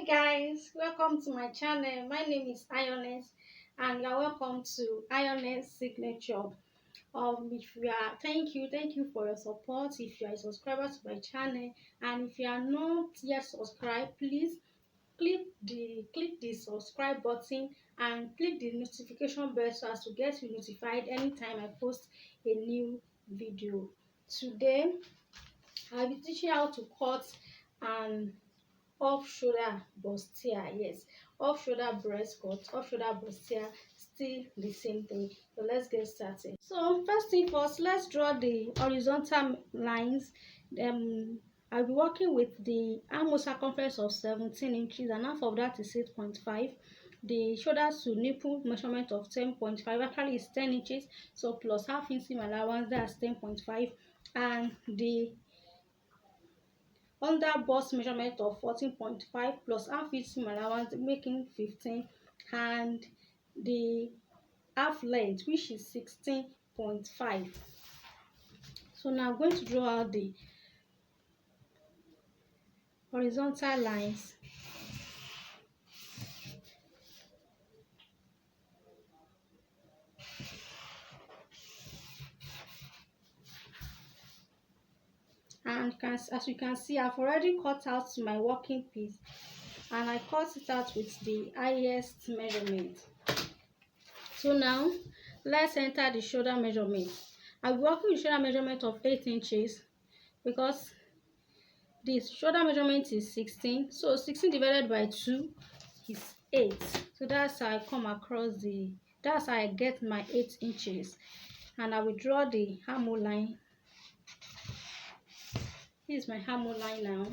Hi guys, welcome to my channel. My name is Ioness and you're welcome to Ioness Signature. If you are, thank you for your support. If you are a subscriber to my channel and if you are not yet subscribed, please click the subscribe button and click the notification bell so as to get you notified anytime I post a new video. Today I'll be teaching how to cut an off-shoulder bustier. Yes, off-shoulder breast cut, off-shoulder bustier, still the same thing. So let's get started. So first thing first, let's draw the horizontal lines. I'll be working with the armhole circumference of 17 inches and half of that is 8.5. The shoulder to nipple measurement of 10.5, actually is 10 inches, so plus half inch seam allowance, that's 10.5, and the under bust measurement of 14.5 plus half inch seam allowance making 15, and the half length which is 16.5. So now I'm going to draw out the horizontal lines. And as you can see, I've already cut out my working piece and I cut it out with the highest measurement. So now let's enter the shoulder measurement. I'll be working with shoulder measurement of 8 inches because the shoulder measurement is 16, so 16 divided by 2 is 8. So that's how I come across that's how I get my 8 inches. And I will draw the armhole line. This is my armhole line now,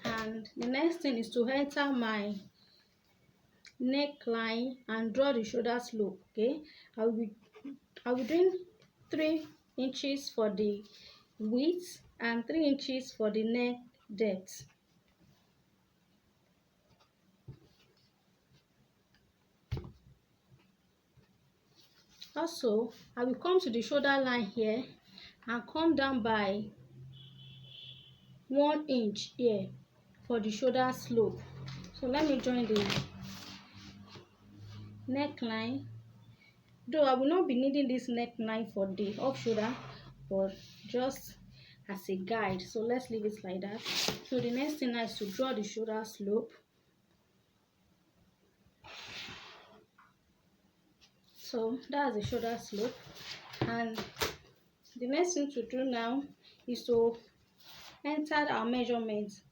and the next thing is to enter my neckline and draw the shoulder slope. Okay, I will be doing 3 inches for the width and 3 inches for the neck depth. Also, I will come to the shoulder line here and come down by 1 inch here for the shoulder slope. So let me join the neckline. Though I will not be needing this neckline for the off shoulder, but just as a guide. So let's leave it like that. So the next thing is to draw the shoulder slope. So that's the shoulder slope, and the next thing to do now is to enter our measurements.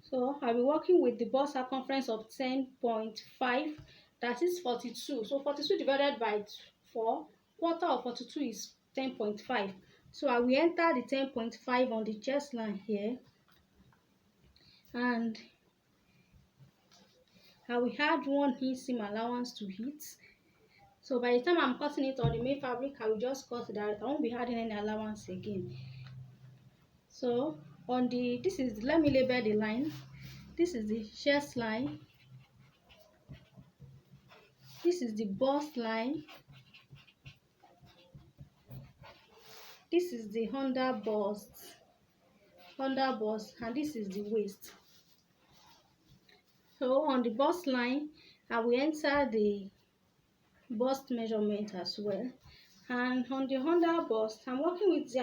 So I'll be working with the bust circumference of 10.5, that is 42. So 42 divided by 4, quarter of 42 is 10.5. So I will enter the 10.5 on the chest line here, and I will add 1 inch seam allowance to it. So by the time I'm cutting it on the main fabric, I will just cut that. I won't be adding any allowance again. So on the let me label the line. This is the chest line, this is the bust line, this is the under bust, and this is the waist. So on the bust line, I will enter the bust measurement as well, and on the under bust, I'm working with the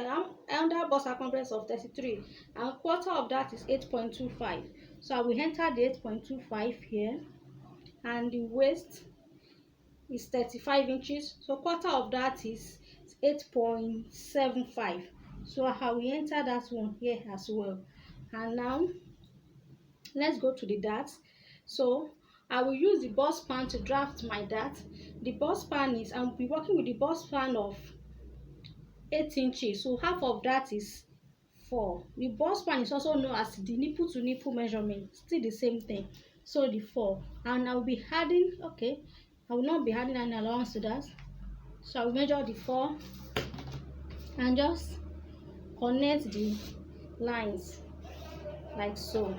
under bust circumference of 33, and quarter of that is 8.25. So I will enter the 8.25 here, and the waist is 35 inches, so quarter of that is 8.75. So I will enter that one here as well. And now let's go to the dart. So I will use the bust span to draft my dart. The bust span is, I'll be working with the bust span of 8 inches, so half of that is 4. The bust span is also known as the nipple to nipple measurement, still the same thing. So the 4, and I'll be adding, okay, I will not be adding any allowance to that. So I will measure the 4 and just connect the lines like so.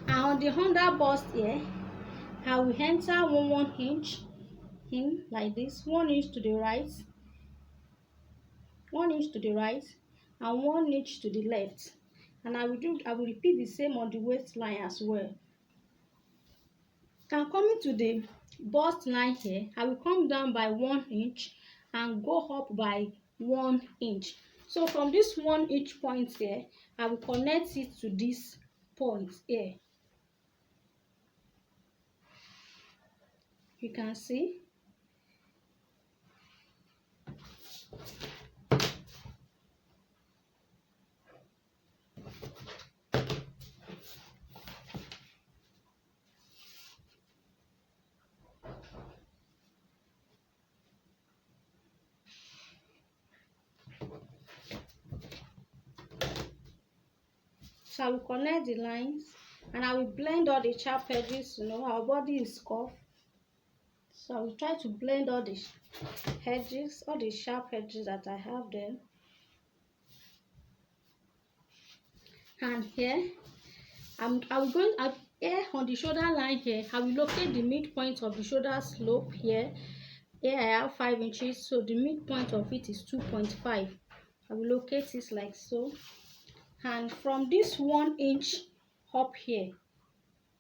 And on the under bust here, I will enter 1 inch in like this, 1 inch to the right, 1 inch to the right, and 1 inch to the left. And I will repeat the same on the waistline as well. And coming to the bust line here, I will come down by 1 inch and go up by 1 inch. So from this 1 inch point here, I will connect it to this point here. You can see. So I will connect the lines and I will blend all the sharp edges. You know, our body is curved. So I will try to blend all the edges, all the sharp edges that I have there. And here, here on the shoulder line here, I will locate the midpoint of the shoulder slope here. Here I have 5 inches, so the midpoint of it is 2.5. I will locate it like so. And from this 1 inch up here,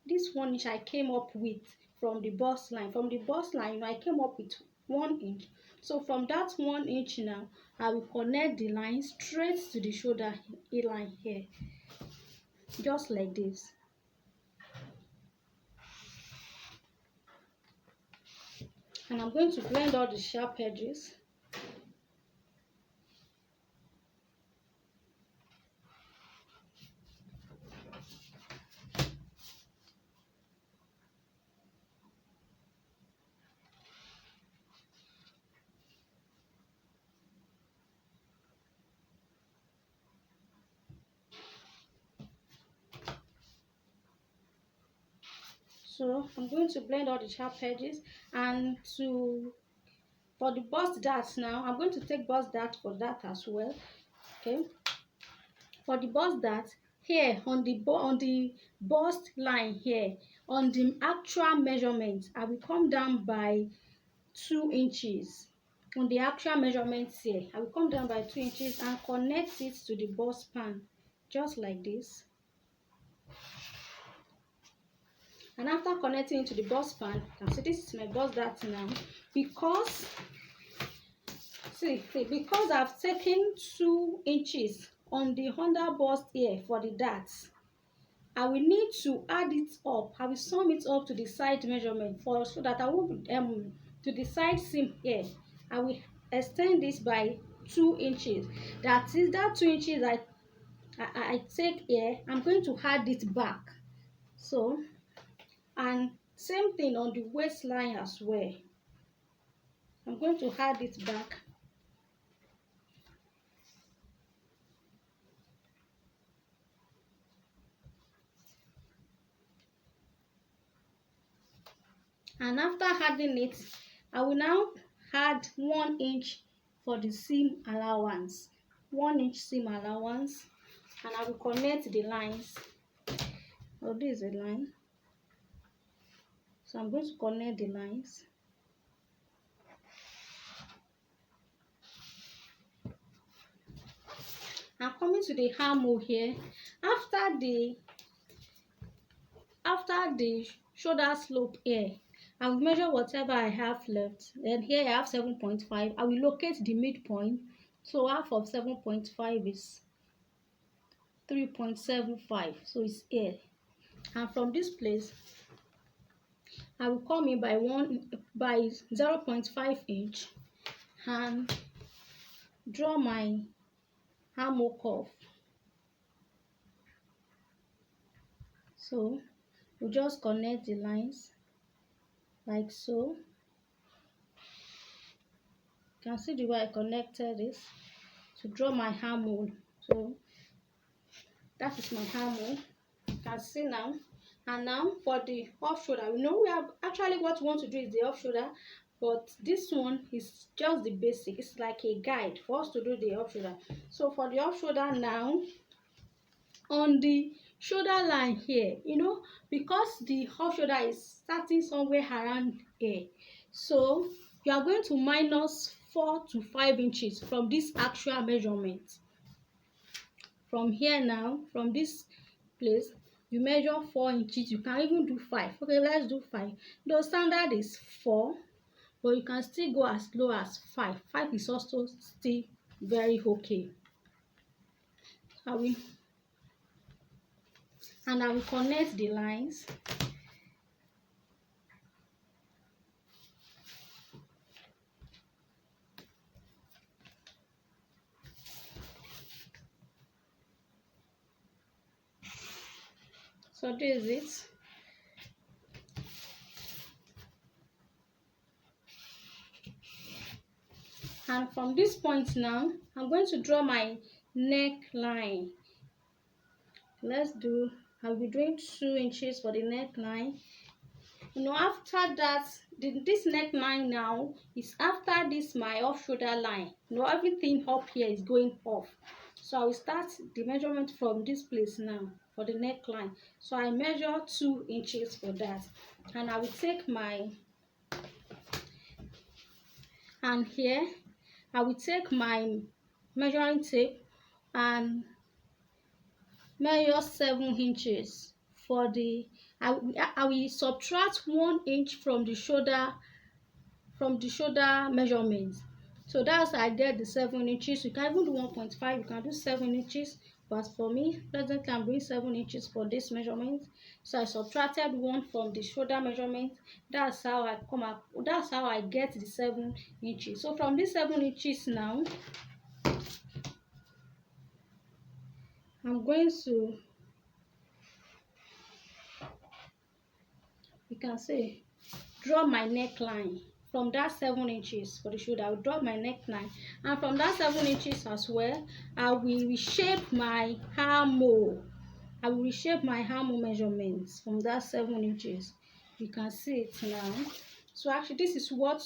this 1 inch I came up with from the bust line. From the bust line, you know, I came up with 1 inch. So from that 1 inch now, I will connect the line straight to the shoulder line here, just like this. And I'm going to blend all the sharp edges. So I'm going to blend all the sharp edges, and for the bust dart now, I'm going to take bust dart for that as well. Okay. For the bust dart here on the bust line here, on the actual measurement, I will come down by 2 inches. On the actual measurements here, I will come down by 2 inches and connect it to the bust pan, just like this. And after connecting it to the bust pan, you can see this is my bust dart now. Because I've taken 2 inches on the under bust here for the darts, I will need to add it up. I will sum it up to the side measurement so that I will to the side seam here. I will extend this by 2 inches. That is that 2 inches I take here. I'm going to add it back. So, and same thing on the waistline as well. I'm going to add it back. And after adding it, I will now add 1 inch for the seam allowance. 1 inch seam allowance, and I will connect the lines. Oh, this is a line. So I'm going to connect the lines. I'm coming to the armhole here. After the shoulder slope here, I will measure whatever I have left. Then here I have 7.5. I will locate the midpoint. So half of 7.5 is 3.75. So it's here. And from this place, I will come in by 0.5 inch and draw my armhole curve. So we'll just connect the lines like so. You can see the way I connected this to draw my armhole. So that is my armhole. You can see now. And now for the off shoulder, we know we have actually what we want to do is the off shoulder, but this one is just the basic. It's like a guide for us to do the off shoulder. So for the off shoulder now, on the shoulder line here, you know, because the off shoulder is starting somewhere around here, so you are going to minus 4 to 5 inches from this actual measurement. From here now, from this place, you measure 4 inches. You can even do 5. Okay, let's do 5. The standard is 4, but you can still go as low as 5. 5 is also still very okay. I will connect the lines. So this is it. And from this point now, I'm going to draw my neckline. I'll be doing 2 inches for the neckline. After that, this neckline now is after this my off shoulder line. Everything up here is going off. So I will start the measurement from this place now for the neckline. So I measure 2 inches for that. And I will take my, and here, I will take my measuring tape and measure 7 inches for the, I will subtract 1 inch from the shoulder measurement. So that's how I get the 7 inches. You can even do 1.5, you can do 7 inches, but for me presently I'm doing 7 inches for this measurement. So I subtracted 1 from the shoulder measurement. That's how I get the 7 inches. So from this 7 inches now, I'm going to, you can say, draw my neckline. From that 7 inches for the shoulder, I will draw my neckline, and from that 7 inches as well, I will reshape my armhole. Measurements from that 7 inches. You can see it now. So actually, this is what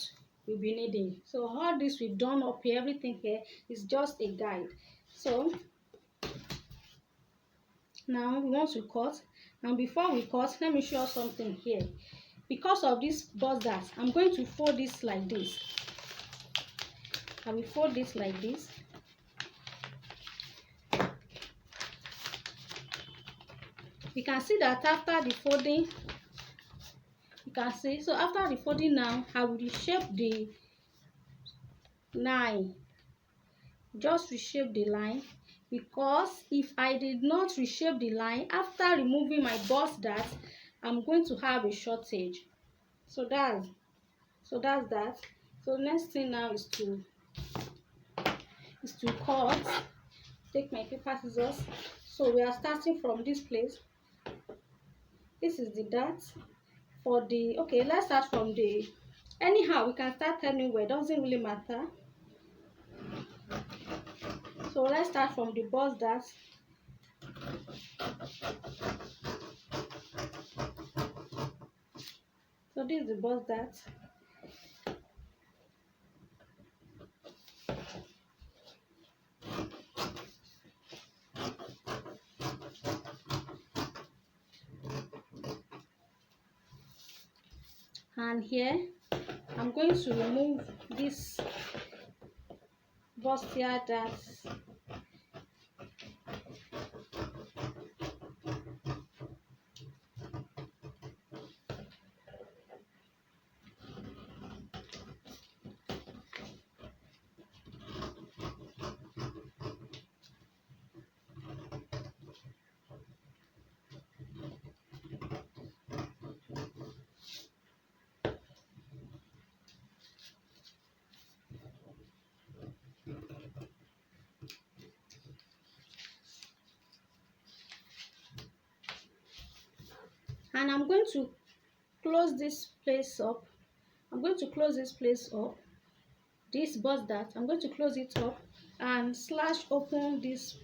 we'll be needing. So all this we've done up here, everything here is just a guide. So now we want to cut, and before we cut, let me show you something here. Because of this bustier, I'm going to fold this like this. I will fold this like this. You can see that after the folding, you can see, so after the folding now, I will reshape the line. Just reshape the line, because if I did not reshape the line after removing my bustier, I'm going to have a shortage. So that's that. So next thing now is to cut. Take my paper scissors. So we are starting from this place. This is the dart for the, okay, let's start from the, anyhow we can start anywhere, doesn't really matter. So let's start from the bustier. So this is the bustier. And here I'm going to remove this bustier dart. And I'm going to close this place up. This bustier, I'm going to close it up and slash open this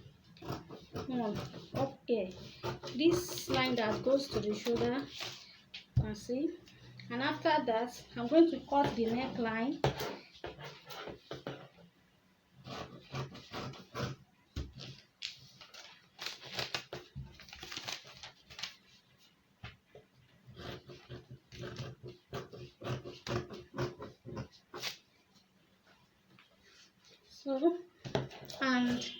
one up here. This line that goes to the shoulder, you can see. And after that, I'm going to cut the neckline. So, and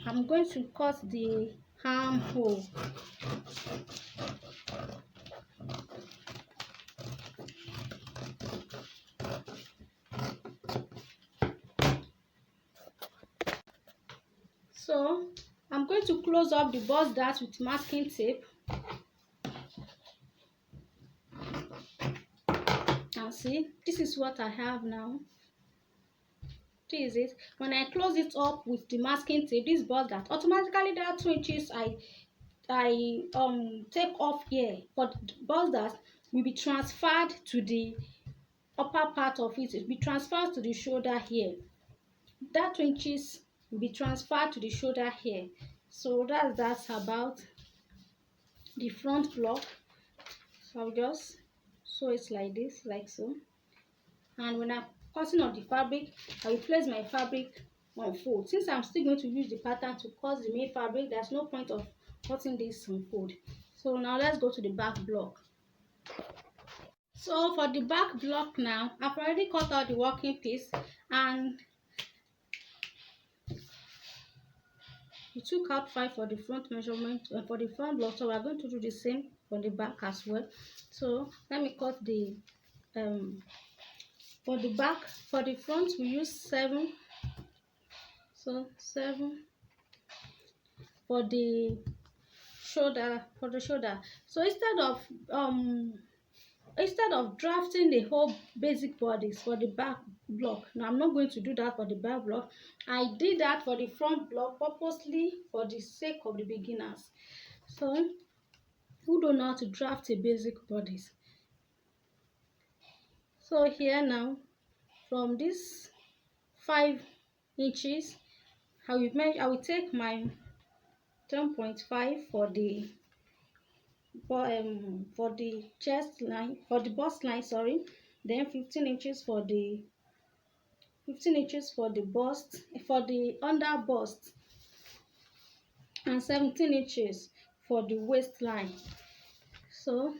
I'm going to cut the armhole. So I'm going to close up the bust dart with masking tape. And see, this is what I have now. This is it. When I close it up with the masking tape, this bust dart, automatically there are 2 inches I take off here, but the bust dart will be transferred to the upper part of it. It will be transferred to the shoulder here. That 2 inches will be transferred to the shoulder here. So that's about the front block. So I'll just sew it like this, like so. And when I'm cutting on the fabric, I will place my fabric on fold. Since I'm still going to use the pattern to cut the main fabric, there's no point of cutting this on fold. So now let's go to the back block. So for the back block now, I've already cut out the working piece and we took out 5 for the front measurement for the front block, so we're going to do the same for the back as well. So let me cut the for the back. For the front we use 7, so 7. For the shoulder, so instead of drafting the whole basic bodies for the back block, now I'm not going to do that for the back block. I did that for the front block purposely for the sake of the beginners, so who don't know how to draft a basic bodies. So here now, from this 5 inches, I will take my 10.5 for the chest line, for the bust line, sorry, then 15 inches for the bust, for the under bust, and 17 inches for the waistline. So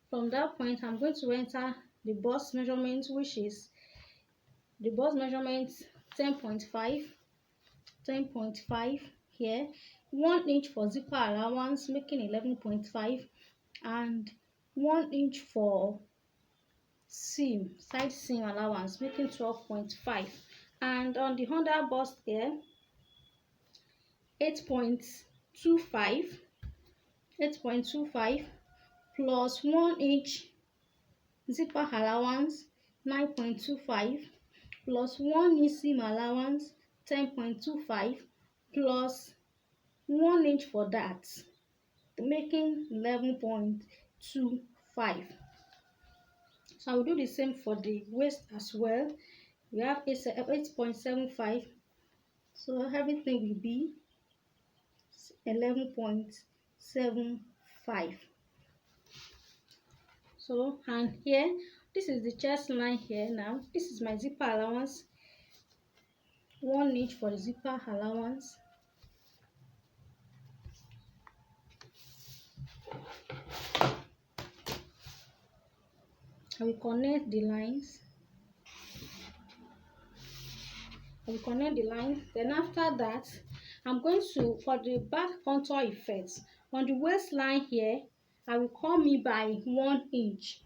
from that point I'm going to enter the bust measurement, which is the bust measurement 10.5 here, 1 inch for zipper allowance, making 11.5, and 1 inch for side seam allowance, making 12.5, and on the under bust here 8.25 plus 1 inch zipper allowance 9.25 plus 1 inch seam allowance 10.25 plus 1 inch for that, making 11.25. So I will do the same for the waist as well. We have 8.75, so everything will be 11.75. So, and here, this is the chest line here. Now this is my zipper allowance, 1 inch for the zipper allowance. I will connect the lines. Then after that, I'm going to, for the back contour effects, on the waistline here, I will come in by 1 inch.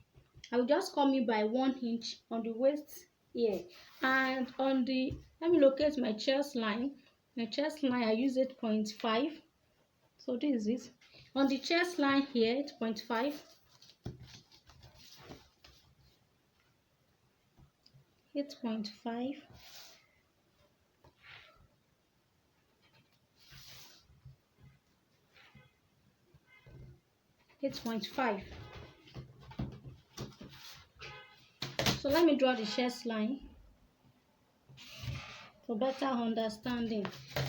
I will just come in by 1 inch on the waist here. And on the, let me locate my chest line. My chest line, I use 8.5. So this is it. On the chest line here, 8.5. 8.5. 8.5. So let me draw the chest line for better understanding.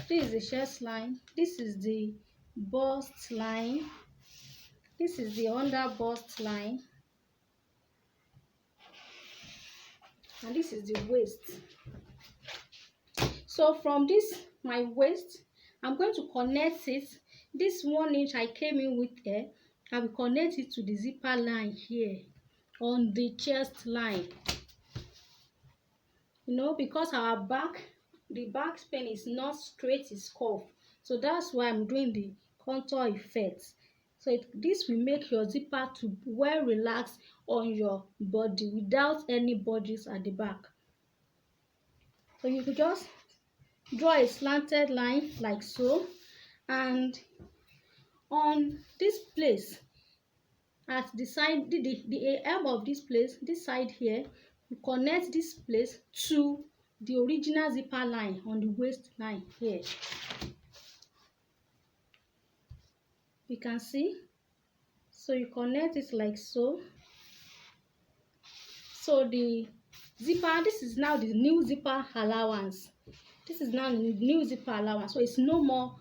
This is the chest line, this is the bust line, this is the under bust line, and this is the waist. So from this, my waist, I'm going to connect it. This 1 inch I came in with here, I will connect it to the zipper line here on the chest line. You know, because our back, the back span is not straight, it's curved. So that's why I'm doing the contour effects. So this will make your zipper to well relaxed on your body without any budges at the back. So you could just draw a slanted line like so, and on this place at the side, the elm of this place, this side here, you connect this place to the original zipper line on the waistline here. You can see. So you connect it like so. So the zipper, this is now the new zipper allowance. This is now the new zipper allowance. So it's no more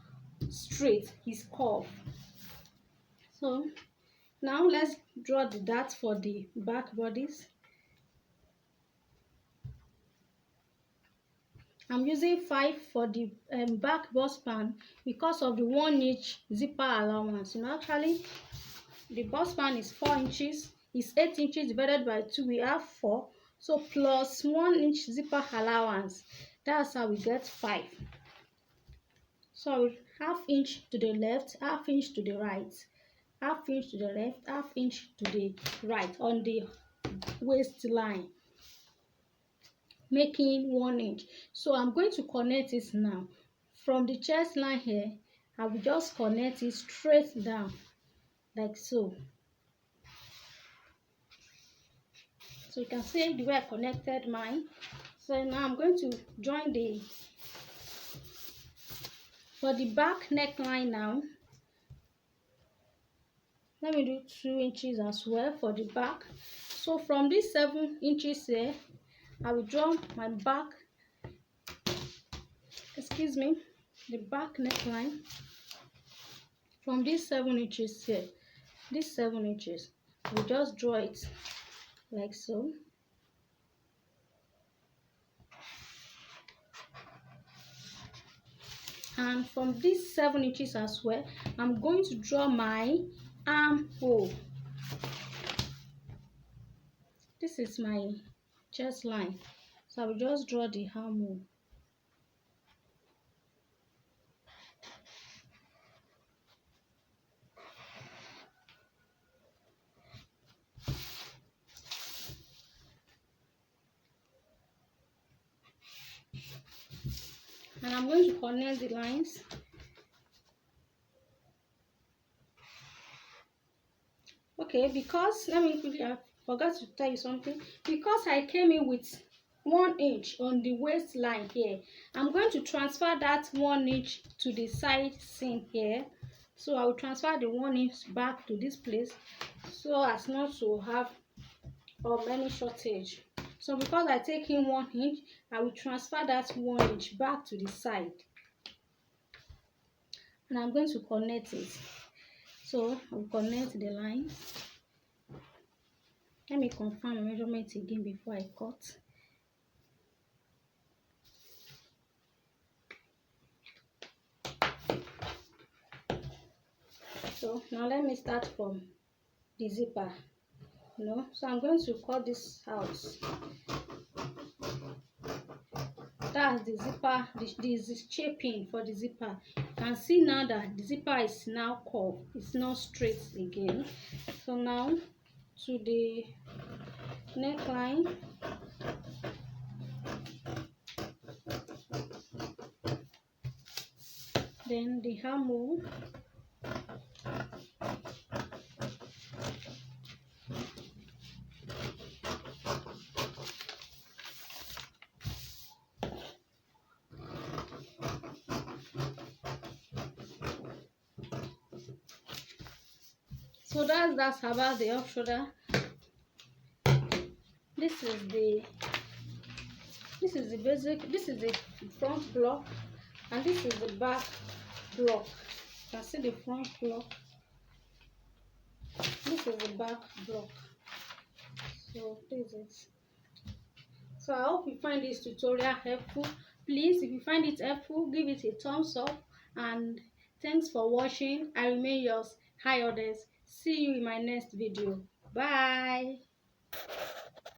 straight, it's curved. So now let's draw the dart for the back bodies. I'm using 5 for the back bust span because of the 1 inch zipper allowance. Actually the bust span is 4 inches. It's 8 inches divided by 2. We have 4. So plus 1 inch zipper allowance. That's how we get 5. So half inch to the left, half inch to the right, half inch to the left, half inch to the right on the waistline, making 1 inch. So I'm going to connect it now. From the chest line here, I will just connect it straight down like so. So you can see the way I connected mine. So now I'm going to join for the back neckline now. Let me do 2 inches as well for the back. So from this 7 inches here, I will draw my back, the back neckline. From these 7 inches here, these 7 inches, we just draw it like so. And from these 7 inches as well, I'm going to draw my armhole. This is my chest line, so I will just draw the armhole. And I'm going to connect the lines. Okay, because let me quickly, I forgot to tell you something. Because I came in with 1 inch on the waistline here, I'm going to transfer that 1 inch to the side seam here. So I will transfer the 1 inch back to this place so as not to have any shortage. So because I take in 1 inch, I will transfer that 1 inch back to the side, and I'm going to connect it. So I'll connect the lines. Let me confirm my measurement again before I cut. So now let me start from the zipper. So I'm going to cut this out. That's the zipper, this shaping for the zipper. You can see now that the zipper is now curved, it's not straight again. So now to the neckline, then the armhole, so that's about the off shoulder. This is the basic, this is the front block, and this is the back block. You can see the front block, this is the back block. So this is it. So I hope you find this tutorial helpful. Please, if you find it helpful, give it a thumbs up, and thanks for watching. I remain yours, High Orders. See you in my next video. Bye.